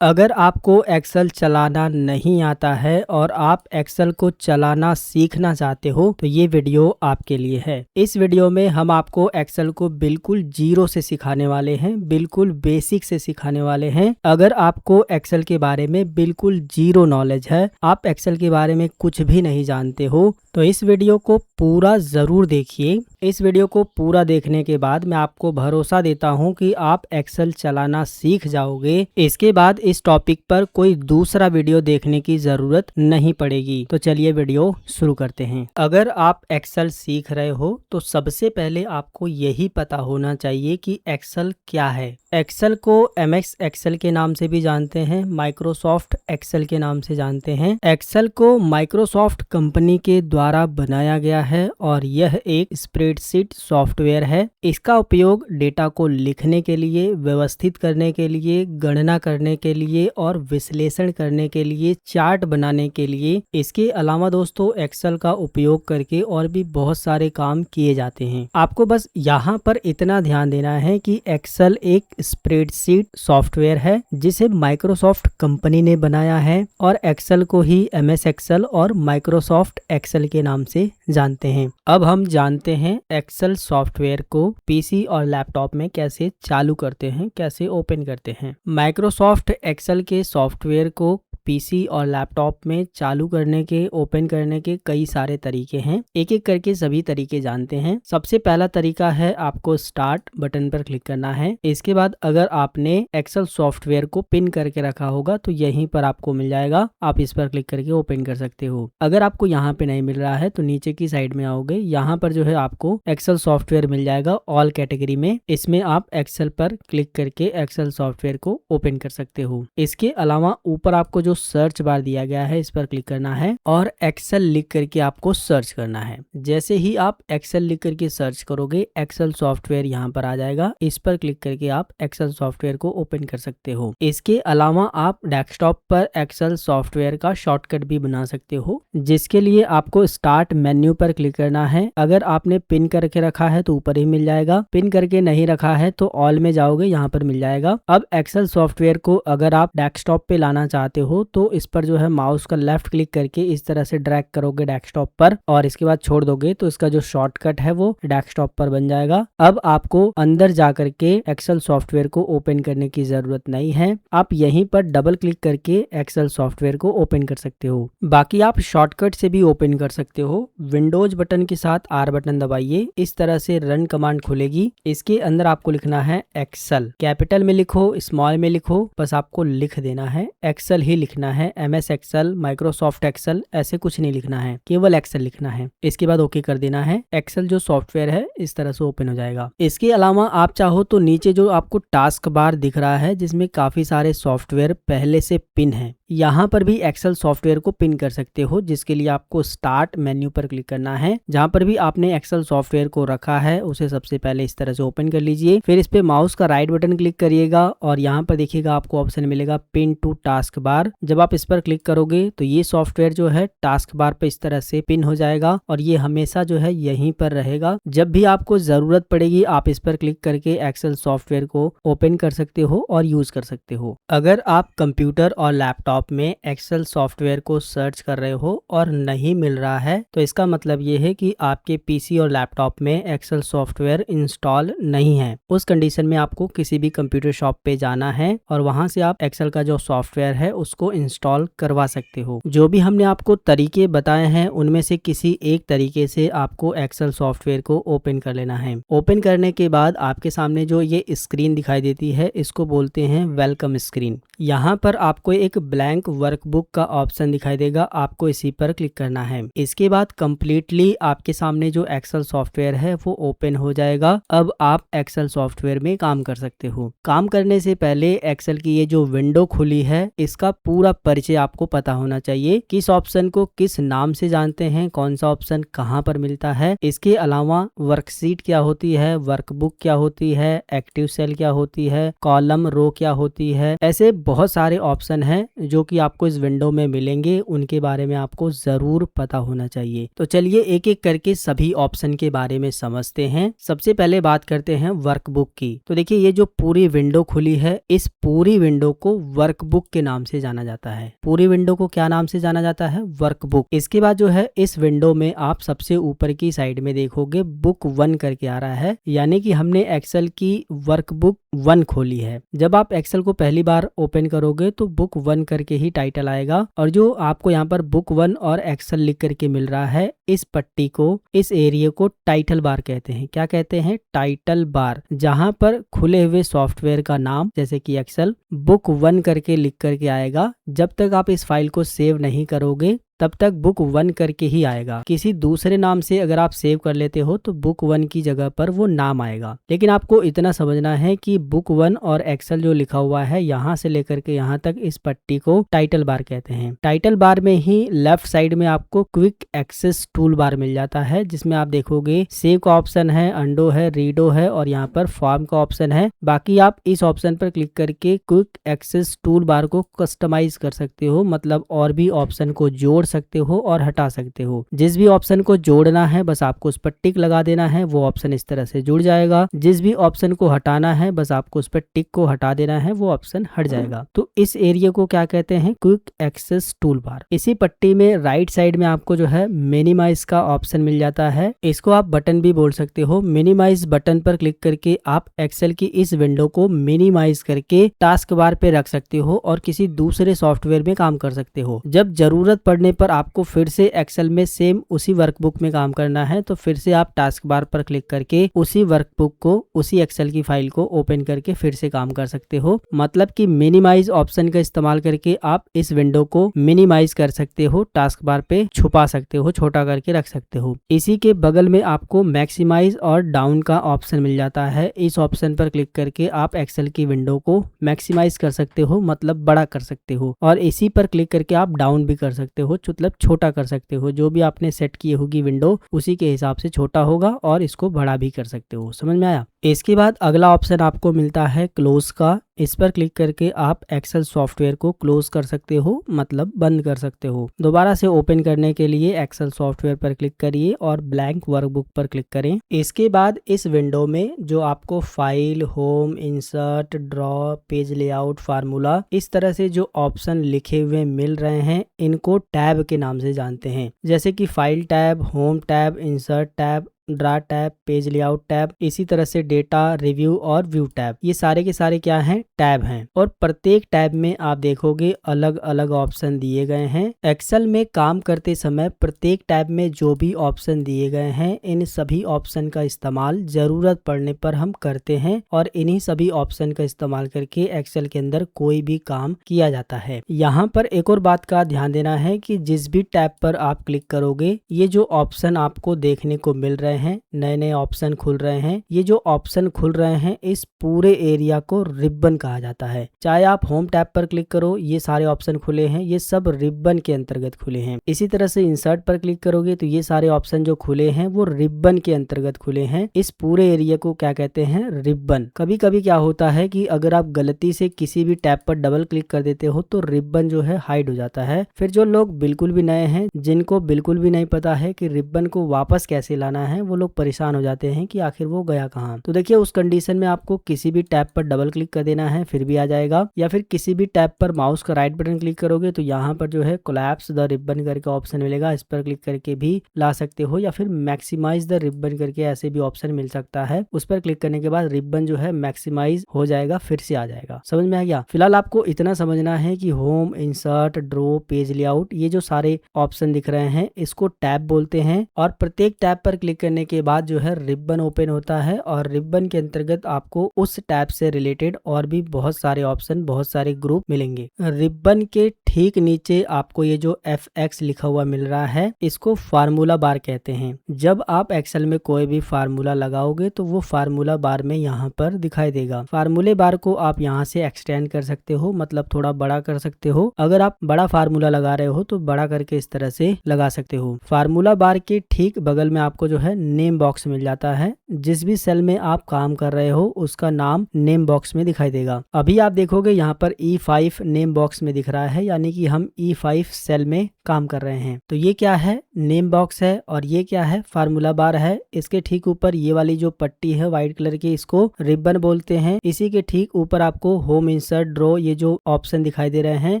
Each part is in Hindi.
अगर आपको एक्सेल चलाना नहीं आता है और आप एक्सेल को चलाना सीखना चाहते हो तो ये वीडियो आपके लिए है। इस वीडियो में हम आपको एक्सेल को बिल्कुल जीरो से सिखाने वाले हैं, बिल्कुल बेसिक से सिखाने वाले हैं। अगर आपको एक्सेल के बारे में बिल्कुल जीरो नॉलेज है, आप एक्सेल के बारे में कुछ भी नहीं जानते हो, तो इस वीडियो को पूरा ज़रूर देखिए। इस वीडियो को पूरा देखने के बाद मैं आपको भरोसा देता हूं कि आप एक्सेल चलाना सीख जाओगे। इसके बाद इस टॉपिक पर कोई दूसरा वीडियो देखने की ज़रूरत नहीं पड़ेगी। तो चलिए वीडियो शुरू करते हैं। अगर आप एक्सेल सीख रहे हो तो सबसे पहले आपको यही पता होना चाहिए कि एक्सेल क्या है। एक्सेल को एमएस एक्सेल के नाम से भी जानते हैं, माइक्रोसॉफ्ट एक्सेल के नाम से जानते हैं। एक्सेल को माइक्रोसॉफ्ट कंपनी के द्वारा बनाया गया है और यह एक स्प्रेडशीट सॉफ्टवेयर है। इसका उपयोग डेटा को लिखने के लिए, व्यवस्थित करने के लिए, गणना करने के लिए और विश्लेषण करने के लिए, चार्ट बनाने के लिए। इसके अलावा दोस्तों एक्सेल का उपयोग करके और भी बहुत सारे काम किए जाते हैं। आपको बस यहाँ पर इतना ध्यान देना है कि एक्सेल एक स्प्रेडशीट सॉफ्टवेयर है जिसे माइक्रोसॉफ्ट कंपनी ने बनाया है और एक्सेल को ही एमएस एक्सेल और माइक्रोसॉफ्ट एक्सेल के नाम से जानते हैं। अब हम जानते हैं एक्सेल सॉफ्टवेयर को पीसी और लैपटॉप में कैसे चालू करते हैं, कैसे ओपन करते हैं। माइक्रोसॉफ्ट एक्सेल के सॉफ्टवेयर को पीसी और लैपटॉप में चालू करने के, ओपन करने के कई सारे तरीके हैं। एक एक करके सभी तरीके जानते हैं। सबसे पहला तरीका है आपको स्टार्ट बटन पर क्लिक करना है। इसके बाद अगर आपने एक्सेल सॉफ्टवेयर को पिन करके रखा होगा तो यहीं पर आपको मिल जाएगा, आप इस पर क्लिक करके ओपन कर सकते हो। अगर आपको यहाँ पे नहीं मिल रहा है तो नीचे की साइड में आओगे, यहाँ पर जो है आपको एक्सेल सॉफ्टवेयर मिल जाएगा ऑल कैटेगरी में। इसमें आप एक्सेल पर क्लिक करके एक्सेल सॉफ्टवेयर को ओपन कर सकते हो। इसके अलावा ऊपर आपको जो सर्च बार दिया गया है इस पर क्लिक करना है और एक्सेल लिख करके आपको सर्च करना है। जैसे ही आप एक्सेल लिख करके सर्च करोगे एक्सेल सॉफ्टवेयर यहाँ पर आ जाएगा। इस पर क्लिक करके आप एक्सेल सॉफ्टवेयर को ओपन कर सकते हो। इसके अलावा आप डेस्कटॉप पर एक्सेल सॉफ्टवेयर का शॉर्टकट भी बना सकते हो, जिसके लिए आपको स्टार्ट मेन्यू पर क्लिक करना है। अगर आपने पिन करके रखा है तो ऊपर ही मिल जाएगा, पिन करके नहीं रखा है तो ऑल में जाओगे, यहाँ पर मिल जाएगा। अब एक्सेल सॉफ्टवेयर को अगर आप डेस्कटॉप पे लाना चाहते हो तो इस पर जो है माउस का लेफ्ट क्लिक करके इस तरह से ड्रैग करोगे डेस्कटॉप पर और इसके बाद छोड़ दोगे तो इसका जो शॉर्टकट है वो डेस्कटॉप पर बन जाएगा। अब आपको अंदर जा करके एक्सेल सॉफ्टवेयर को ओपन करने की जरूरत नहीं है, आप यहीं पर डबल क्लिक करके एक्सेल सॉफ्टवेयर को ओपन कर सकते हो। बाकी आप शॉर्टकट से भी ओपन कर सकते हो। विंडोज बटन के साथ आर बटन दबाइए, इस तरह से रन कमांड खुलेगी। इसके अंदर आपको लिखना है एक्सेल, कैपिटल में लिखो, स्मॉल में लिखो, बस आपको लिख देना है, एक्सेल ही लिखना है। एमएस एक्सेल, माइक्रोसॉफ्ट एक्सेल ऐसे कुछ नहीं लिखना है, केवल एक्सेल लिखना है। इसके बाद ओके कर देना है। एक्सेल जो सॉफ्टवेयर है इस तरह से ओपन हो जाएगा। इसके अलावा आप चाहो तो नीचे जो आपको टास्क बार दिख रहा है जिसमें काफी सारे सॉफ्टवेयर पहले से पिन है, यहाँ पर भी एक्सेल सॉफ्टवेयर को पिन कर सकते हो, जिसके लिए आपको स्टार्ट मेन्यू पर क्लिक करना है। जहाँ पर भी आपने एक्सेल सॉफ्टवेयर को रखा है उसे सबसे पहले इस तरह से ओपन कर लीजिए। फिर इस पे माउस का राइट बटन क्लिक करिएगा और यहाँ पर देखिएगा आपको ऑप्शन मिलेगा पिन टू टास्क बार। जब आप इस पर क्लिक करोगे तो ये सॉफ्टवेयर जो है टास्क बार पे इस तरह से पिन हो जाएगा और ये हमेशा जो है यहीं पर रहेगा। जब भी आपको जरूरत पड़ेगी आप इस पर क्लिक करके एक्सेल सॉफ्टवेयर को ओपन कर सकते हो और यूज कर सकते हो। अगर आप कंप्यूटर और लैपटॉप में एक्सेल सॉफ्टवेयर को सर्च कर रहे हो और नहीं मिल रहा है तो इसका मतलब ये है कि आपके पीसी और लैपटॉप में एक्सेल सॉफ्टवेयर इंस्टॉल नहीं है। उस कंडीशन में आपको किसी भी कंप्यूटर शॉप पे जाना है और वहां से आप एक्सेल का जो सॉफ्टवेयर है उसको इंस्टॉल करवा सकते हो। जो भी हमने आपको तरीके बताए हैं उनमें से किसी एक तरीके से आपको एक्सेल सॉफ्टवेयर को ओपन कर लेना है। ओपन करने के बाद आपके सामने जो ये स्क्रीन दिखाई देती है इसको बोलते हैं वेलकम स्क्रीन। यहाँ पर आपको एक ब्लैंक वर्कबुक का ऑप्शन दिखाई देगा, आपको इसी पर क्लिक करना है। इसके बाद कंप्लीटली आपके सामने जो एक्सेल सॉफ्टवेयर है वो ओपन हो जाएगा। अब आप एक्सेल सॉफ्टवेयर में काम कर सकते हो। काम करने से पहले एक्सेल की ये जो विंडो खुली है इसका पूरा परिचय आपको पता होना चाहिए, किस ऑप्शन को किस नाम से जानते हैं, कौन सा ऑप्शन कहाँ पर मिलता है। इसके अलावा वर्कशीट क्या होती है, वर्कबुक क्या होती है, एक्टिव सेल क्या होती है, कॉलम रो क्या होती है, ऐसे बहुत सारे ऑप्शन हैं जो कि आपको इस विंडो में मिलेंगे, उनके बारे में आपको जरूर पता होना चाहिए। तो चलिए एक एक करके सभी ऑप्शन के बारे में समझते हैं। सबसे पहले बात करते हैं वर्कबुक की। तो देखिए ये जो पूरी विंडो खुली है, इस पूरी विंडो को वर्कबुक के नाम से जाना जाता है। पूरी विंडो को क्या नाम से जाना जाता है, वर्कबुक। इसके बाद जो है इस विंडो में आप सबसे ऊपर की साइड में देखोगे बुक 1 करके आ रहा है, यानी कि हमने एक्सेल की वर्कबुक 1 खोली है। जब आप एक्सेल को पहली बार ओपन करोगे तो बुक 1 करके ही टाइटल आएगा, और जो आपको यहाँ पर बुक 1 और एक्सेल लिख करके मिल रहा है, इस पट्टी को, इस एरिया को टाइटल बार कहते हैं। क्या कहते हैं, टाइटल बार। जहां पर खुले हुए सॉफ्टवेयर का नाम जैसे कि एक्सेल बुक 1 करके लिख करके आएगा। जब तक आप इस फाइल को सेव नहीं करोगे तब तक बुक 1 करके ही आएगा। किसी दूसरे नाम से अगर आप सेव कर लेते हो तो बुक 1 की जगह पर वो नाम आएगा। लेकिन आपको इतना समझना है कि बुक 1 और एक्सेल जो लिखा हुआ है यहाँ से लेकर के यहाँ तक, इस पट्टी को टाइटल बार कहते हैं। टाइटल बार में ही लेफ्ट साइड में आपको क्विक एक्सेस टूल बार मिल जाता है, जिसमें आप देखोगे सेव का ऑप्शन है, अंडो है, रीडो है और यहाँ पर फॉर्म का ऑप्शन है। बाकी आप इस ऑप्शन पर क्लिक करके क्विक एक्सेस टूल बार को कस्टमाइज कर सकते हो, मतलब और भी ऑप्शन को जोड़ सकते हो और हटा सकते हो। जिस भी ऑप्शन को जोड़ना है बस आपको उस पर टिक लगा देना है, वो ऑप्शन इस तरह से जुड़ जाएगा। जिस भी ऑप्शन को हटाना है बस आपको उस पर टिक को हटा देना है, वो ऑप्शन हट जाएगा। तो इस एरिया को क्या कहते हैं, क्विक एक्सेस टूल बार। इसी पट्टी में राइट साइड में आपको जो है मिनिमाइज का ऑप्शन मिल जाता है, इसको आप बटन भी बोल सकते हो। मिनिमाइज बटन पर क्लिक करके आप एक्सेल की इस विंडो को मिनिमाइज करके टास्क बार पे रख सकते हो और किसी दूसरे सॉफ्टवेयर में काम कर सकते हो। जब जरूरत पड़ने पर आपको फिर से एक्सेल में सेम उसी वर्कबुक में काम करना है तो फिर से आप टास्क बार पर क्लिक करके उसी वर्कबुक को, उसी एक्सेल की फाइल को ओपन करके फिर से काम कर सकते हो। मतलब कि मिनिमाइज ऑप्शन का इस्तेमाल करके आप इस विंडो को मिनिमाइज कर सकते हो, टास्क बार पे छुपा सकते हो, छोटा करके रख सकते हो। इसी के बगल में आपको मैक्सिमाइज और डाउन का ऑप्शन मिल जाता है। इस ऑप्शन पर क्लिक करके आप एक्सेल की विंडो को मैक्सिमाइज कर सकते हो, मतलब बड़ा कर सकते हो, और इसी पर क्लिक करके आप डाउन भी कर सकते हो, मतलब छोटा कर सकते हो। जो भी आपने सेट की होगी विंडो उसी के हिसाब से छोटा होगा और इसको बड़ा भी कर सकते हो। समझ में आया। इसके बाद अगला ऑप्शन आपको मिलता है क्लोज का। इस पर क्लिक करके आप एक्सेल सॉफ्टवेयर को क्लोज कर सकते हो, मतलब बंद कर सकते हो। दोबारा से ओपन करने के लिए एक्सेल सॉफ्टवेयर पर क्लिक करिए और ब्लैंक वर्कबुक पर क्लिक करें। इसके बाद इस विंडो में जो आपको file, home, insert, draw, page layout, formula, इस तरह से जो ऑप्शन लिखे हुए मिल रहे हैं इनको टैब के नाम से जानते हैं। जैसे कि file tab, home tab, insert tab, draw tab, page layout tab, इसी तरह से डेटा, रिव्यू और व्यू टैब, ये सारे के सारे क्या हैं, टैब हैं। और प्रत्येक टैब में आप देखोगे अलग अलग ऑप्शन दिए गए हैं। एक्सेल में काम करते समय प्रत्येक टैब में जो भी ऑप्शन दिए गए हैं इन सभी ऑप्शन का इस्तेमाल जरूरत पड़ने पर हम करते हैं और इन्हीं सभी ऑप्शन का इस्तेमाल करके एक्सेल के अंदर कोई भी काम किया जाता है। यहाँ पर एक और बात का ध्यान देना है कि जिस भी टैब पर आप क्लिक करोगे ये जो ऑप्शन आपको देखने को मिल रहे हैं, नए नए ऑप्शन खुल रहे हैं, ये जो ऑप्शन खुल रहे हैं इस पूरे एरिया को रिबन कहा जाता है। चाहे आप होम टैब पर क्लिक करो, ये सारे ऑप्शन खुले हैं, ये सब रिबन के अंतर्गत खुले हैं। इसी तरह से इंसर्ट पर क्लिक करोगे तो ये सारे ऑप्शन जो खुले हैं वो रिबन के अंतर्गत खुले हैं। इस पूरे एरिया को क्या कहते हैं, रिबन। कभी कभी क्या होता है कि अगर आप गलती से किसी भी टैब पर डबल क्लिक कर देते हो तो रिबन जो है हाइड हो जाता है। फिर जो लोग बिल्कुल भी नए हैं, जिनको बिल्कुल भी नहीं पता है कि रिबन को वापस कैसे लाना है, वो लोग परेशान हो जाते हैं कि आखिर वो गया कहाँ। तो देखिए उस कंडीशन में आपको किसी भी टैब पर डबल क्लिक कर देना है, फिर भी आ जाएगा। या फिर किसी भी टैब पर माउस का राइट बटन क्लिक करोगे तो यहाँ पर जो है कोलैप्स द रिबन करके ऑप्शन मिलेगा, इस पर क्लिक करके भी ला सकते हो। या फिर मैक्सिमाइज द रिबन करके ऐसे भी ऑप्शन मिल सकता है, उस पर क्लिक करने के बाद रिबन जो है मैक्सिमाइज हो जाएगा, फिर से आ जाएगा। समझ में आ गया। फिलहाल आपको इतना समझना है कि home, insert, draw, page layout, ये जो सारे ऑप्शन दिख रहे हैं इसको टैब बोलते हैं और प्रत्येक टैब पर क्लिक करने करने के बाद जो है रिबन ओपन होता है और रिबन के अंतर्गत आपको उस टैब से रिलेटेड और भी बहुत सारे ऑप्शन, बहुत सारे ग्रुप मिलेंगे। रिबन के ठीक नीचे आपको ये जो FX लिखा हुआ मिल रहा है, इसको फार्मूला बार कहते हैं। जब आप एक्सेल में कोई भी फार्मूला लगाओगे तो वो फार्मूला बार में यहाँ पर दिखाई देगा। फार्मूले बार को आप यहाँ से एक्सटेंड कर सकते हो, मतलब थोड़ा बड़ा कर सकते हो। अगर आप बड़ा फार्मूला लगा रहे हो तो बड़ा करके इस तरह से लगा सकते हो। फार्मूला बार के ठीक बगल में आपको जो है नेम बॉक्स मिल जाता है। जिस भी सेल में आप काम कर रहे हो उसका नाम नेम बॉक्स में दिखाई देगा। अभी आप देखोगे यहाँ पर E5 नेम बॉक्स में दिख रहा है, यानी कि हम E5 सेल में काम कर रहे हैं। तो ये क्या है? नेम बॉक्स है। और ये क्या है? फार्मूला बार है। इसके ठीक ऊपर ये वाली जो पट्टी है व्हाइट कलर की, इसको रिबन बोलते हैं। इसी के ठीक ऊपर आपको होम, इंसर्ट, ड्रॉ ये जो ऑप्शन दिखाई दे रहे हैं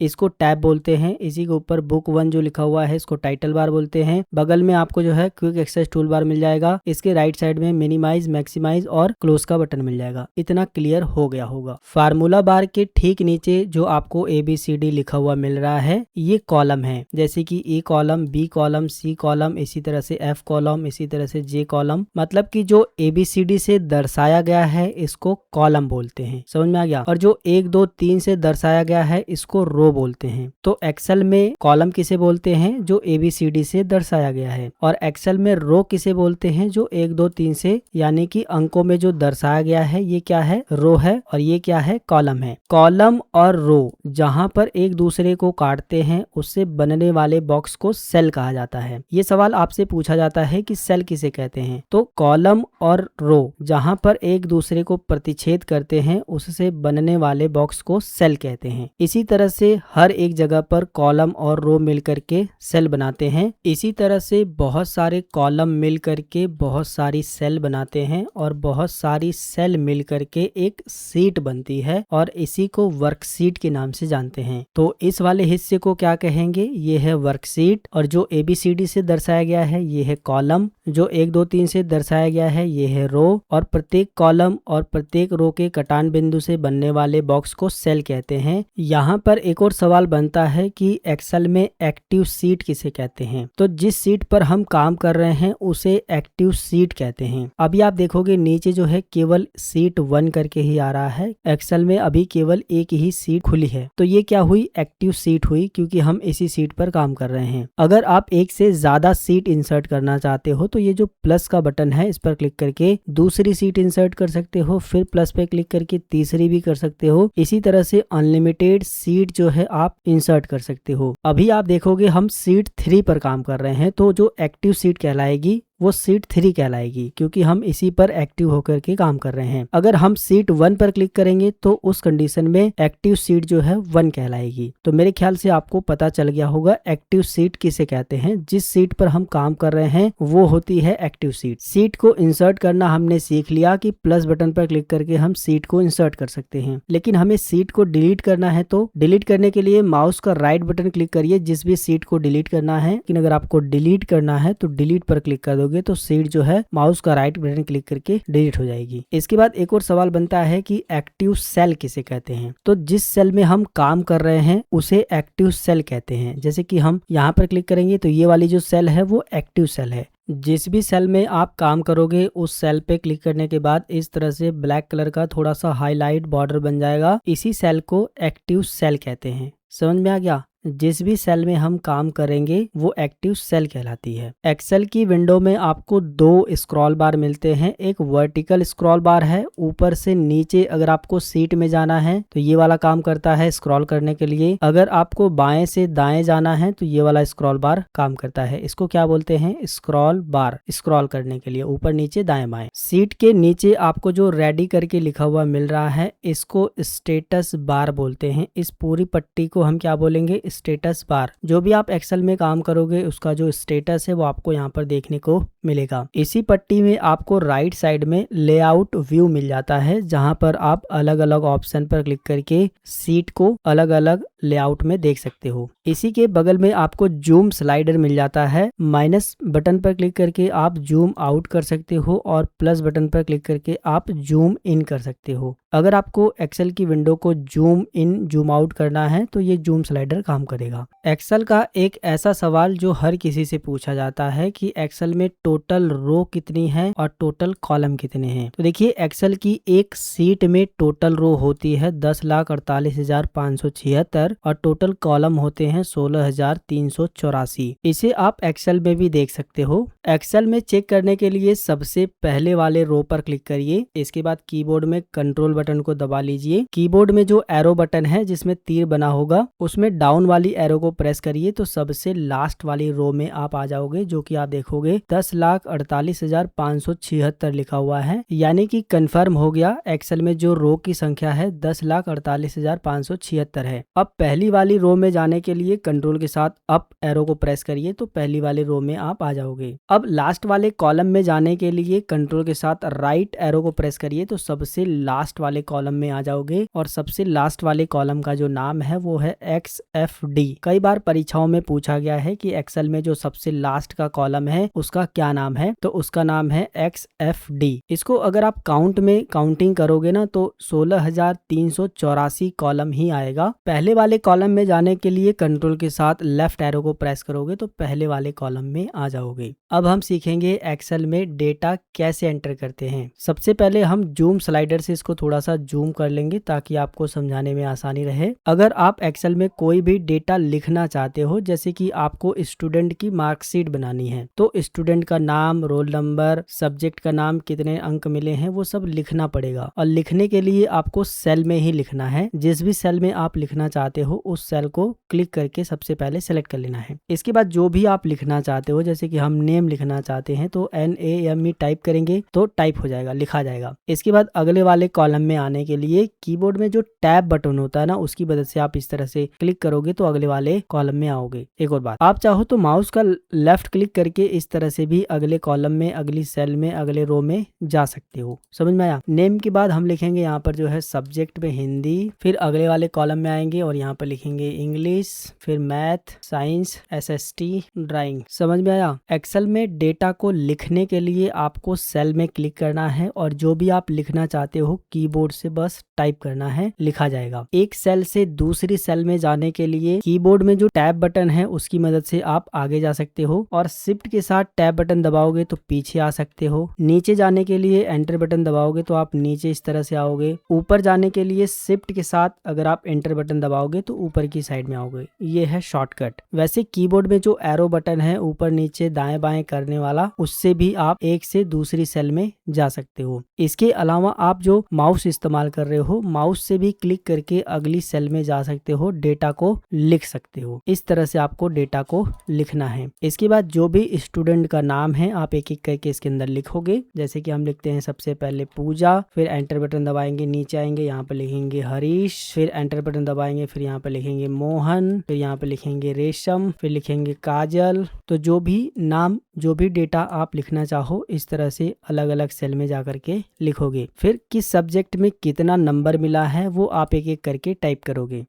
इसको टैब बोलते हैं। इसी के ऊपर बुक 1 जो लिखा हुआ है इसको टाइटल बार बोलते हैं। बगल में आपको जो है क्विक एक्सेस टूल बार मिल जाएगा। इसके राइट साइड में मिनिमाइज, मैक्सिमाइज और क्लोज का बटन मिल जाएगा। इतना क्लियर हो गया होगा। फार्मूला बार के ठीक नीचे जो आपको ABCD लिखा हुआ मिल रहा है ये कॉलम है, जैसे कि E column, B column, C column, इसी तरह से F कॉलम, इसी तरह से J कॉलम। मतलब कि जो ABCD से दर्शाया गया है इसको कॉलम बोलते हैं। समझ में आ गया? और जो 1 2 3 से दर्शाया गया है इसको रो बोलते हैं। तो एक्सेल में कॉलम किसे बोलते हैं? जो ABCD से दर्शाया गया है। और एक्सेल में रो किसे बोलते हैं? जो 1 2 3 से यानी कि अंकों में जो दर्शाया गया है ये क्या है? रो है। और ये क्या है? कॉलम है। कॉलम और रो जहां पर एक दूसरे को काटते हैं उससे बनने वाले बॉक्स को सेल कहा जाता है। ये सवाल आपसे पूछा जाता है कि सेल किसे कहते हैं? तो कॉलम और रो जहां पर एक दूसरे को प्रतिच्छेद करते हैं उससे बनने वाले बॉक्स को सेल कहते हैं। इसी तरह से हर एक जगह पर कॉलम और रो मिलकर के सेल बनाते हैं। इसी तरह से बहुत सारे कॉलम मिलकर के बहुत सारी सेल बनाते हैं और बहुत सारी सेल मिलकर के एक सीट बनती है और इसी को वर्कशीट के नाम से जानते हैं। तो इस वाले हिस्से को क्या कहेंगे? ये है वर्कशीट। और जो ABCD से दर्शाया गया है ये है कॉलम। जो 1 2 3 से दर्शाया गया है ये है रो। और प्रत्येक कॉलम और प्रत्येक रो के कटान बिंदु से बनने वाले बॉक्स को सेल कहते हैं। यहाँ पर एक और सवाल बनता है कि एक्सेल में एक्टिव सीट किसे कहते हैं? तो जिस सीट पर हम काम कर रहे हैं उसे एक्टिव सीट कहते हैं। अभी आप देखोगे नीचे जो है केवल सीट 1 करके ही आ रहा है। एक्सेल में अभी केवल एक ही सीट खुली है। तो ये क्या हुई? एक्टिव सीट हुई, क्योंकि हम इसी सीट पर काम कर रहे हैं। अगर आप एक से ज्यादा सीट इंसर्ट करना चाहते हो तो ये जो प्लस का बटन है इस पर क्लिक करके दूसरी सीट इंसर्ट कर सकते हो, फिर प्लस पे क्लिक करके तीसरी भी कर सकते हो। इसी तरह से अनलिमिटेड सीट जो है आप इंसर्ट कर सकते हो। अभी आप देखोगे हम सीट 3 पर काम कर रहे हैं, तो जो एक्टिव सीट कहलाएगी वो सीट 3 कहलाएगी, क्योंकि हम इसी पर एक्टिव होकर के काम कर रहे हैं। अगर हम सीट 1 पर क्लिक करेंगे तो उस कंडीशन में एक्टिव सीट जो है 1 कहलाएगी। तो मेरे ख्याल से आपको पता चल गया होगा एक्टिव सीट किसे कहते हैं। जिस सीट पर हम काम कर रहे हैं वो होती है एक्टिव सीट। सीट को इंसर्ट करना हमने सीख लिया कि प्लस बटन पर क्लिक करके हम सीट को इंसर्ट कर सकते हैं। लेकिन हमें सीट को डिलीट करना है, तो डिलीट करने के लिए माउस का राइट बटन क्लिक करिए जिस भी सीट को डिलीट करना है। लेकिन अगर आपको डिलीट करना है तो डिलीट पर क्लिक कर दोगे तो सीट जो है माउस का राइट बटन क्लिक करके डिलीट हो जाएगी। इसके बाद एक और सवाल बनता है कि एक्टिव सेल किसे कहते हैं? तो जिस सेल में हम काम कर रहे हैं उसे एक्टिव सेल कहते हैं। जैसे कि हम यहाँ पर क्लिक करेंगे तो ये वाली जो सेल है वो एक्टिव सेल है। जिस भी सेल में आप काम करोगे उस सेल पे क्लिक करने के बाद इस तरह से ब्लैक कलर का थोड़ा सा हाईलाइट बॉर्डर बन जाएगा। इसी सेल को एक्टिव सेल कहते हैं। समझ में आ गया? जिस भी सेल में हम काम करेंगे वो एक्टिव सेल कहलाती है। एक्सेल की विंडो में आपको 2 स्क्रॉल बार मिलते हैं। एक वर्टिकल स्क्रॉल बार है, ऊपर से नीचे अगर आपको सीट में जाना है तो ये वाला काम करता है स्क्रॉल करने के लिए। अगर आपको बाएं से दाएं जाना है तो ये वाला स्क्रॉल बार काम करता है। इसको क्या बोलते हैं? स्क्रॉल बार, स्क्रॉल करने के लिए ऊपर नीचे दाएं बाएं। सीट के नीचे आपको जो रेडी करके लिखा हुआ मिल रहा है इसको स्टेटस बार बोलते हैं। इस पूरी पट्टी को हम क्या बोलेंगे? Status bar. जो भी आप एक्सेल में काम करोगे उसका जो स्टेटस है वो आपको यहाँ पर देखने को मिलेगा। इसी पट्टी में आपको राइट साइड में लेआउट व्यू मिल जाता है, जहां पर आप अलग अलग ऑप्शन पर क्लिक करके सीट को अलग अलग लेआउट में देख सकते हो। इसी के बगल में आपको जूम स्लाइडर मिल जाता है। माइनस बटन पर क्लिक करके आप जूम आउट कर सकते हो और प्लस बटन पर क्लिक करके आप जूम इन कर सकते हो। अगर आपको एक्सेल की विंडो को जूम इन जूम आउट करना है तो ये जूम स्लाइडर काम करेगा। एक्सेल का एक ऐसा सवाल जो हर किसी से पूछा जाता है कि एक्सेल में टोटल रो कितनी है और टोटल कॉलम कितने हैं। तो देखिए एक्सेल की एक सीट में टोटल रो होती है 10,48,576 और टोटल कॉलम होते हैं 16,384। इसे आप एक्सेल में भी देख सकते हो। एक्सेल में चेक करने के लिए सबसे पहले वाले रो पर क्लिक करिए। इसके बाद कीबोर्ड में कंट्रोल बटन को दबा लीजिए। कीबोर्ड में जो एरो बटन है जिसमें तीर बना होगा उसमें डाउन वाली एरो को प्रेस करिए तो सबसे लास्ट वाली रो में आप आ जाओगे, जो कि आप देखोगे 10,48,576 लिखा हुआ है, यानी कि कंफर्म हो गया एक्सेल में जो रो की संख्या है 10,48,576 है। अब पहली वाली रो में जाने के लिए कंट्रोल के साथ अप एरो को प्रेस करिए तो पहली वाली रो में आप आ जाओगे। अब लास्ट वाले कॉलम में जाने के लिए कंट्रोल के साथ राइट एरो को प्रेस करिए तो सबसे लास्ट वाले कॉलम में आ जाओगे और सबसे लास्ट वाले कॉलम का जो नाम है वो है XFD। कई बार परीक्षाओं में पूछा गया है कि एक्सेल में जो सबसे लास्ट का कॉलम है उसका क्या नाम है, तो उसका नाम है XFD। इसको अगर आप काउंटिंग करोगे ना तो 16,384 कॉलम ही आएगा। पहले वाले कॉलम में जाने के लिए कंट्रोल के साथ लेफ्ट एरो को प्रेस करोगे तो पहले वाले कॉलम में आ जाओगे। अब हम सीखेंगे एक्सेल में डेटा कैसे एंटर करते हैं। सबसे पहले हम जूम स्लाइडर से इसको थोड़ा सा जूम कर लेंगे ताकि आपको समझाने में आसानी रहे। अगर आप एक्सेल में कोई भी डेटा लिखना चाहते हो, जैसे कि आपको स्टूडेंट की मार्कशीट बनानी है, तो स्टूडेंट का नाम, रोल नंबर, सब्जेक्ट का नाम, कितने अंक मिले हैं, वो सब लिखना पड़ेगा। और लिखने के लिए आपको सेल में ही लिखना है। जिस भी सेल में आप लिखना चाहते हो उस सेल को क्लिक करके सबसे पहले सेलेक्ट कर लेना है। इसके बाद जो भी आप लिखना चाहते हो, जैसे कि हम नेम लिखना चाहते हैं तो NAME टाइप करेंगे तो टाइप हो जाएगा, लिखा जाएगा। इसके बाद अगले वाले कॉलम में आने के लिए कीबोर्ड में जो टैब बटन होता है ना, उसकी मदद से आप इस तरह से क्लिक करोगे तो अगले वाले कॉलम में आओगे। एक और बात, आप चाहो तो माउस का लेफ्ट क्लिक करके इस तरह से भी अगले कॉलम में, अगली सेल में, अगले रो में जा सकते हो। समझ में आया? नेम के बाद हम लिखेंगे यहाँ पर जो है सब्जेक्ट में हिंदी, फिर अगले वाले कॉलम में आएंगे और यहाँ पर लिखेंगे इंग्लिश, फिर मैथ, साइंस, SST, ड्राइंग। समझ में आया? एक्सेल में डेटा को लिखने के लिए आपको सेल में क्लिक करना है और जो भी आप लिखना चाहते हो कीबोर्ड से बस टाइप करना है, लिखा जाएगा। एक सेल से दूसरी सेल में जाने के लिए कीबोर्ड में जो टैब बटन है उसकी मदद से आप आगे जा सकते हो और शिफ्ट के साथ टैब बटन दबाओगे तो पीछे आ सकते हो। नीचे जाने के लिए एंटर बटन दबाओगे तो आप नीचे इस तरह से आओगे। ऊपर जाने के लिए शिफ्ट के साथ अगर आप एंटर बटन दबाओगे तो ऊपर की साइड में आओगे। ये है शॉर्टकट। वैसे कीबोर्ड में जो एरो बटन है ऊपर नीचे दाएं बाएं करने वाला, उससे भी आप एक से दूसरी सेल में जा सकते हो। इसके अलावा आप जो माउस इस्तेमाल कर रहे हो, माउस से भी क्लिक करके अगली सेल में जा सकते हो, डेटा को लिख सकते हो। इस तरह से आपको डेटा को लिखना है। इसके बाद जो भी स्टूडेंट का नाम है आप एक एक करके इसके अंदर लिखोगे। जैसे कि हम लिखते हैं सबसे पहले पूजा, फिर एंटर बटन दबाएंगे, नीचे आएंगे, यहाँ पे लिखेंगे हरीश, फिर एंटर बटन दबाएंगे, फिर यहाँ पे लिखेंगे मोहन, फिर यहाँ पे लिखेंगे रेशम, फिर लिखेंगे काजल। तो जो भी नाम, जो भी डेटा आप लिखना चाहो इस तरह से अलग अलग सेल में जा करके लिखोगे। फिर किस सब्जेक्ट में कितना नंबर मिला है वो आप एक एक करके टाइप करोगे।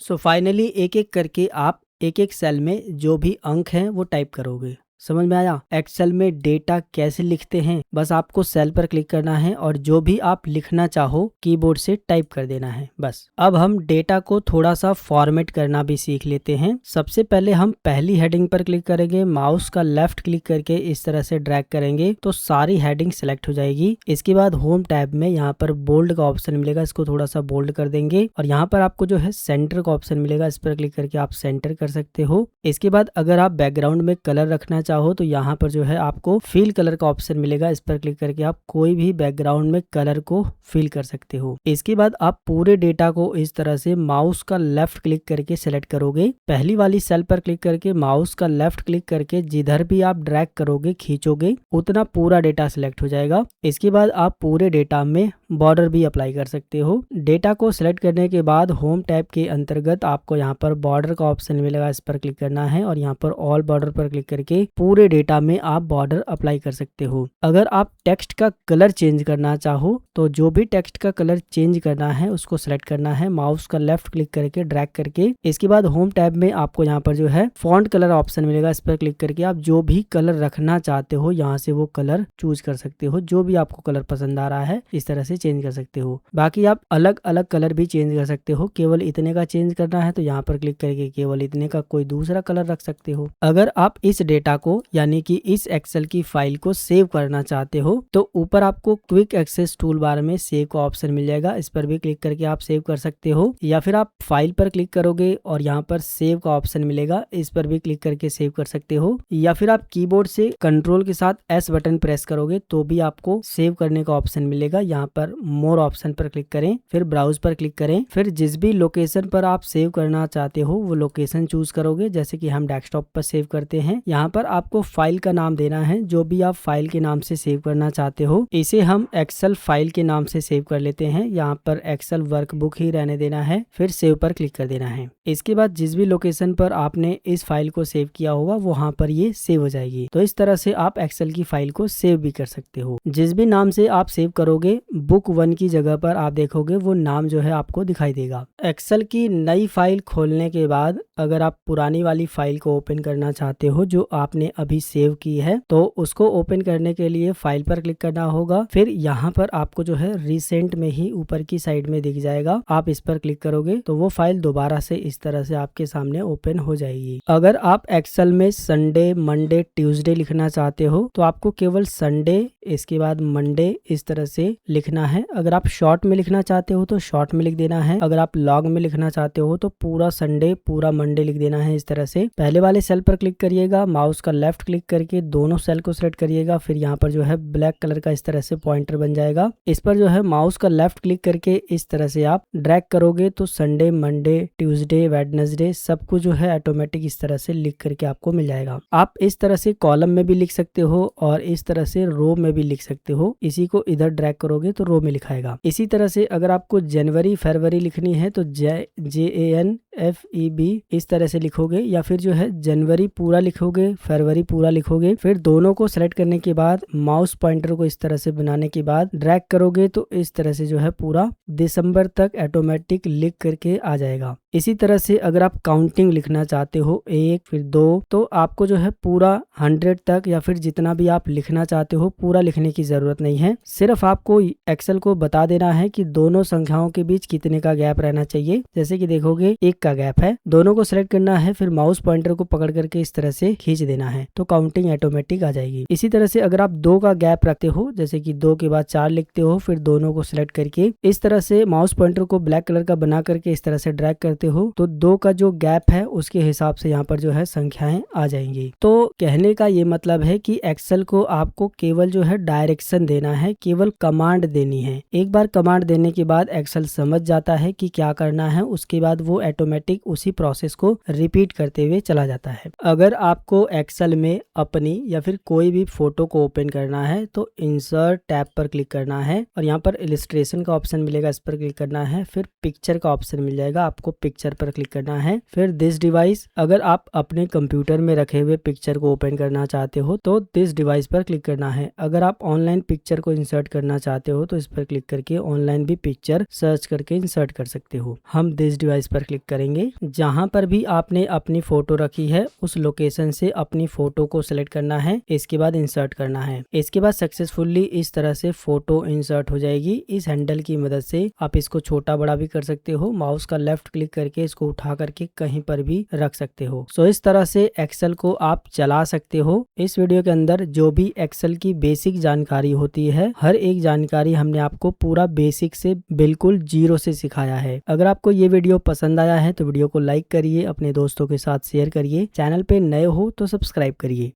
सो फाइनली एक एक करके आप एक एक सेल में जो भी अंक हैं वो टाइप करोगे। समझ में आया? एक्सेल में डेटा कैसे लिखते हैं, बस आपको सेल पर क्लिक करना है और जो भी आप लिखना चाहो कीबोर्ड से टाइप कर देना है, बस। अब हम डेटा को थोड़ा सा फॉर्मेट करना भी सीख लेते हैं। सबसे पहले हम पहली हेडिंग पर क्लिक करेंगे, माउस का लेफ्ट क्लिक करके इस तरह से ड्रैग करेंगे तो सारी हेडिंग सेलेक्ट हो जाएगी। इसके बाद होम टैब में यहाँ पर बोल्ड का ऑप्शन मिलेगा, इसको थोड़ा सा बोल्ड कर देंगे और यहाँ पर आपको जो है सेंटर का ऑप्शन मिलेगा, इस पर क्लिक करके आप सेंटर कर सकते हो। इसके बाद अगर आप बैकग्राउंड में कलर रखना चाहो तो यहाँ पर जो है आपको फिल कलर का ऑप्शन मिलेगा, इस पर क्लिक करके आप कोई भी बैकग्राउंड में कलर को फिल कर सकते हो। इसके बाद आप पूरे डेटा को इस तरह से माउस का लेफ्ट क्लिक करके सेलेक्ट करोगे। पहली वाली सेल पर क्लिक करके माउस का लेफ्ट क्लिक करके जिधर भी आप ड्रैग करोगे, खींचोगे, उतना पूरा डेटा सिलेक्ट हो जाएगा। इसके बाद आप पूरे डेटा में बॉर्डर भी अप्लाई कर सकते हो। डेटा को सिलेक्ट करने के बाद होम टैब के अंतर्गत आपको यहाँ पर बॉर्डर का ऑप्शन मिलेगा, इस पर क्लिक करना है और यहाँ पर ऑल बॉर्डर पर क्लिक करके पूरे डेटा में आप बॉर्डर अप्लाई कर सकते हो। अगर आप टेक्स्ट का कलर चेंज करना चाहो तो जो भी टेक्स्ट का कलर चेंज करना है उसको सिलेक्ट करना है, माउस का लेफ्ट क्लिक करके ड्रैग करके। इसके बाद होम टैब में आपको यहाँ पर जो है फॉन्ट कलर ऑप्शन मिलेगा, इस पर क्लिक करके आप जो भी कलर रखना चाहते हो यहाँ से वो कलर चूज कर सकते हो। जो भी आपको कलर पसंद आ रहा है इस तरह से चेंज कर सकते हो। बाकी आप अलग अलग कलर भी चेंज कर सकते हो। केवल इतने का चेंज करना है तो यहाँ पर क्लिक करके केवल इतने का कोई दूसरा कलर रख सकते हो। अगर आप इस डेटा को यानी कि इस एक्सेल की फाइल को सेव करना चाहते हो तो ऊपर आपको क्विक एक्सेस टूल बार में सेव का ऑप्शन मिल जाएगा, इस पर भी क्लिक करके आप सेव कर सकते हो। या फिर आप फाइल पर क्लिक करोगे और यहाँ पर सेव का ऑप्शन मिलेगा, इस पर भी क्लिक करके सेव कर सकते हो। या फिर आप कीबोर्ड से कंट्रोल के साथ एस बटन प्रेस करोगे तो भी आपको सेव करने का ऑप्शन मिलेगा। यहाँ पर मोर ऑप्शन पर क्लिक करें, फिर ब्राउज पर क्लिक करें, फिर जिस भी लोकेशन पर आप सेव करना चाहते हो वो लोकेशन चूज करोगे। जैसे कि हम डेस्कटॉप पर सेव करते हैं, यहाँ पर आपको फाइल का नाम देना है, जो भी आप फाइल के नाम से सेव करना चाहते हो। इसे हम एक्सेल फाइल के नाम से सेव कर लेते हैं, यहाँ पर एक्सेल वर्कबुक ही रहने देना है, फिर सेव पर क्लिक कर देना है। इसके बाद जिस भी लोकेशन पर आपने इस फाइल को सेव किया होगा वहां पर ये सेव हो जाएगी। तो इस तरह से आप एक्सेल की फाइल को सेव भी कर सकते हो। जिस भी नाम से आप सेव करोगे बुक 1 की जगह पर आप देखोगे वो नाम जो है आपको दिखाई देगा। एक्सेल की नई फाइल खोलने के बाद अगर आप पुरानी वाली फाइल को ओपन करना चाहते हो जो आपने अभी सेव की है तो उसको ओपन करने के लिए फाइल पर क्लिक करना होगा। फिर यहाँ पर आपको जो है रिसेंट में ही ऊपर की साइड में दिख जाएगा, आप इस पर क्लिक करोगे तो वो फाइल दोबारा से इस तरह से आपके सामने ओपन हो जाएगी। अगर आप एक्सेल में संडे, मंडे, ट्यूसडे लिखना चाहते हो तो आपको केवल संडे इसके बाद मंडे इस तरह से लिखना है। अगर आप शॉर्ट में लिखना चाहते हो तो शॉर्ट में लिख देना है। अगर आप लॉन्ग में लिखना चाहते हो तो पूरा संडे पूरा मंडे लिख देना है। इस तरह से पहले वाले सेल पर क्लिक करिएगा, माउस का लेफ्ट क्लिक करके दोनों सेल को सिलेक्ट करिएगा, फिर यहाँ पर जो है ब्लैक कलर का इस तरह से पॉइंटर बन जाएगा। इस पर जो है माउस का लेफ्ट क्लिक करके इस तरह से आप ड्रैग करोगे तो संडे, मंडे, ट्यूसडे, वेडनेसडे सब कुछ जो है ऑटोमेटिक इस तरह से लिख करके आपको मिल जाएगा। आप इस तरह से कॉलम में भी लिख सकते हो और इस तरह से रो में भी लिख सकते हो। इसी को इधर ड्रैग करोगे तो रो में लिखाएगा। इसी तरह से अगर आपको जनवरी फरवरी लिखनी है तो JANFEB इस तरह से लिखोगे, या फिर जो है जनवरी पूरा लिखोगे, फरवरी पूरा लिखोगे। फिर दोनों को सेलेक्ट करने के बाद माउस पॉइंटर को इस तरह से बनाने के बाद ड्रैग करोगे तो इस तरह से जो है पूरा दिसंबर तक ऑटोमेटिक लिख करके आ जाएगा। इसी तरह से अगर आप काउंटिंग लिखना चाहते हो 1 फिर 2 तो आपको जो है पूरा 100 तक या फिर जितना भी आप लिखना चाहते हो पूरा लिखने की जरूरत नहीं है। सिर्फ आपको एक्सेल को बता देना है कि दोनों संख्याओं के बीच कितने का गैप रहना चाहिए। जैसे कि देखोगे 1 का गैप है, दोनों को सिलेक्ट करना है, फिर माउस पॉइंटर को पकड़ करके इस तरह से खींच देना है तो काउंटिंग ऑटोमेटिक आ जाएगी। इसी तरह से अगर आप 2 का गैप रखते हो, जैसे कि 2 के बाद 4 लिखते हो, फिर दोनों को सिलेक्ट करके इस तरह से माउस पॉइंटर को ब्लैक कलर का बना करके इस तरह से ड्रैग करते हो तो 2 का जो गैप है उसके हिसाब से यहाँ पर जो है संख्याएं आ जाएंगी। तो कहने का ये मतलब है कि एक्सेल को आपको केवल जो है डायरेक्शन देना है, केवल कमांड देनी है। एक बार कमांड देने के बाद एक्सेल समझ जाता है कि क्या करना है, उसके बाद वो ऑटोमेटिक उसी प्रोसेस को रिपीट करते हुए चला जाता है। अगर आपको एक्सेल में अपनी या फिर कोई भी फोटो को ओपन करना है तो इंसर्ट टैब पर क्लिक करना है और यहाँ पर इलस्ट्रेशन का ऑप्शन मिलेगा, इस पर क्लिक करना है। फिर पिक्चर का ऑप्शन मिल जाएगा, आपको पिक्चर पर क्लिक करना है। फिर दिस डिवाइस, अगर आप अपने कंप्यूटर में रखे हुए पिक्चर को ओपन करना चाहते हो तो दिस डिवाइस पर क्लिक करना है। अगर आप ऑनलाइन पिक्चर को इंसर्ट करना चाहते हो तो इस पर क्लिक करके ऑनलाइन भी पिक्चर सर्च करके इंसर्ट कर सकते हो। हम दिस डिवाइस पर क्लिक करेंगे। जहां पर भी आपने अपनी फोटो रखी है उस लोकेशन से अपनी फोटो को सिलेक्ट करना है, इसके बाद इंसर्ट करना है। इसके बाद सक्सेसफुली इस तरह से फोटो इंसर्ट हो जाएगी। इस हैंडल की मदद से आप इसको छोटा बड़ा भी कर सकते हो, माउस का लेफ्ट क्लिक करके इसको उठा करके कहीं पर भी रख सकते हो। सो इस तरह से एक्सेल को आप चला सकते हो। इस वीडियो के अंदर जो भी एक्सेल की बेसिक जानकारी होती है, हर एक जानकारी हमने आपको पूरा बेसिक से बिल्कुल जीरो से सिखाया है। अगर आपको ये वीडियो पसंद आया है तो वीडियो को लाइक करिए, अपने दोस्तों के साथ शेयर करिए, चैनल पे नए हो तो सब्सक्राइब करिए।